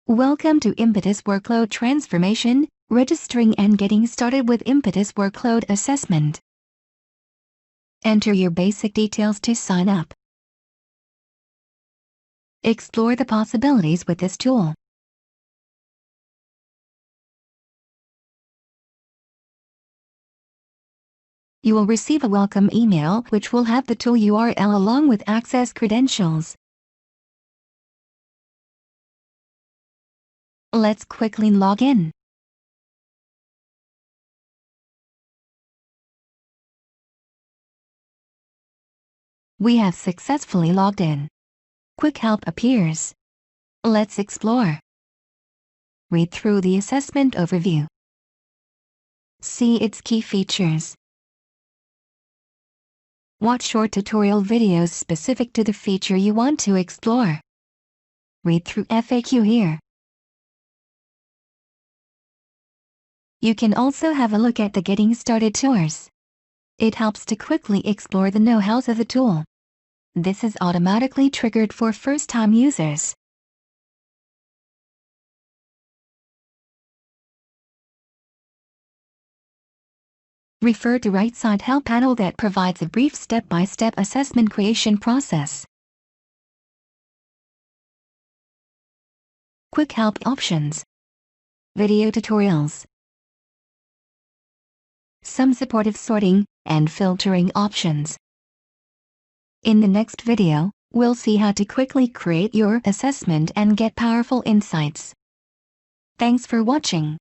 Welcome to Impetus Workload Transformation, Registering and Getting Started with Impetus Workload Assessment. Enter your basic details to sign up. Explore the possibilities with this tool. You will receive a welcome email which will have the tool URL along with access credentials. Let's quickly log in. We have successfully logged in. Quick help appears. Let's explore. Read through the assessment overview. See its key features. Watch short tutorial videos specific to the feature you want to explore. Read through FAQ here. You can also have a look at the Getting Started tours. It helps to quickly explore the know-hows of the tool. This is automatically triggered for first-time users. Refer to right side help panel that provides a brief step-by-step assessment creation process. Quick help options. Video tutorials. Some supportive sorting and filtering options. In the next video, we'll see how to quickly create your assessment and get powerful insights. Thanks for watching.